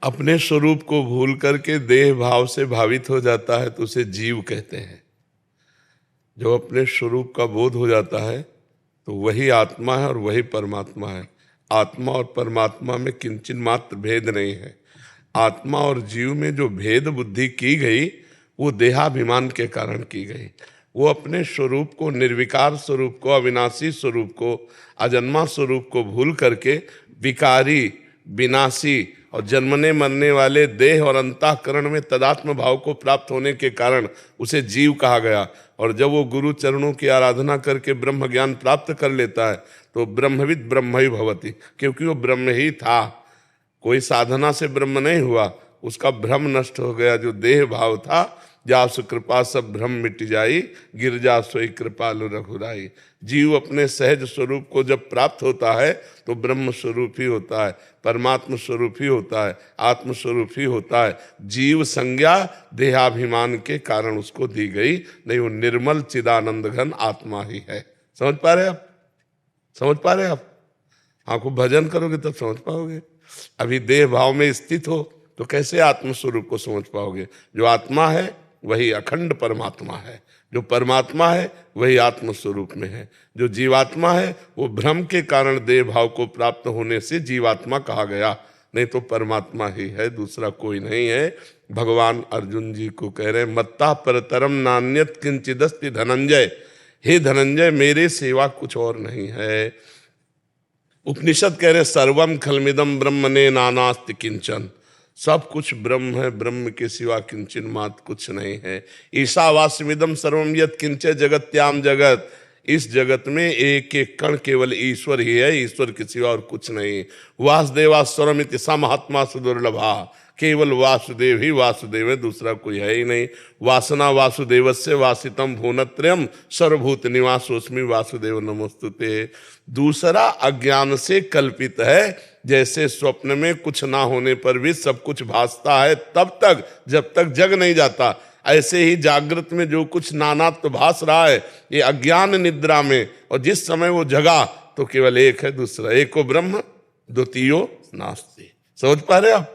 अपने स्वरूप को भूल करके देह भाव से भावित हो जाता है तो उसे जीव कहते हैं। जो अपने स्वरूप का बोध हो जाता है तो वही आत्मा है और वही परमात्मा है। आत्मा और परमात्मा में किंचित मात्र भेद नहीं है। आत्मा और जीव में जो भेद बुद्धि की गई वो देहाभिमान के कारण की गई। वो अपने स्वरूप को, निर्विकार स्वरूप को, अविनाशी स्वरूप को, अजन्मा स्वरूप को भूल करके विकारी, विनाशी और जन्मने मरने वाले देह और अंतःकरण में तदात्म भाव को प्राप्त होने के कारण उसे जीव कहा गया। और जब वो गुरु चरणों की आराधना करके ब्रह्म ज्ञान प्राप्त कर लेता है तो ब्रह्मविद ब्रह्म ही भवति, क्योंकि वो ब्रह्म ही था। कोई साधना से ब्रह्म नहीं हुआ, उसका भ्रम नष्ट हो गया। जो देह भाव था, जासु कृपा सब भ्रम मिट जाई, गिरजा सोई कृपालु रघुराई। जीव अपने सहज स्वरूप को जब प्राप्त होता है तो ब्रह्म स्वरूप ही होता है, परमात्म स्वरूप ही होता है, आत्म स्वरूप ही होता है। जीव संज्ञा देहाभिमान के कारण उसको दी गई, नहीं वो निर्मल चिदानंद घन आत्मा ही है। समझ पा रहे आप? समझ पा रहे आप? आपको भजन करोगे तब समझ पाओगे। अभी देह भाव में स्थित हो तो कैसे आत्म स्वरूप को समझ पाओगे? जो आत्मा है वही अखंड परमात्मा है, जो परमात्मा है वही आत्म स्वरूप में है। जो जीवात्मा है वो भ्रम के कारण देह भाव को प्राप्त होने से जीवात्मा कहा गया, नहीं तो परमात्मा ही है, दूसरा कोई नहीं है। भगवान अर्जुन जी को कह रहे, मत्ता परतरम नान्यत किंचिदस्ति धनंजय। हे धनंजय, मेरे सिवा कुछ और नहीं है। उपनिषद कह रहे, सर्वम खलमिदम ब्रह्मणे नानास्ति किंचन। सब कुछ ब्रह्म है, ब्रह्म के सिवा किंचन मात्र कुछ नहीं है। ईशावास्यमिदम सर्वम यत् किंच जगत्याम जगत। इस जगत में एक एक कण केवल ईश्वर ही है, ईश्वर के सिवा और कुछ नहीं। वासुदेवास्वरम इति स महात्मा सुदुर्लभा। केवल वासुदेव ही वासुदेव है, दूसरा कोई है ही नहीं। वासना वासुदेवस्य वासितम भुवनत्रयम् सर्वभूत निवासोऽस्मि वासुदेव नमोस्तुते। दूसरा अज्ञान से कल्पित है। जैसे स्वप्न में कुछ ना होने पर भी सब कुछ भासता है तब तक जब तक जग नहीं जाता, ऐसे ही जागृत में जो कुछ नानात्व भास रहा है ये अज्ञान निद्रा में, और जिस समय वो जगा तो केवल एक है, दूसरा एको ब्रह्म द्वितीयो नास्ति। समझ पा रहे आप?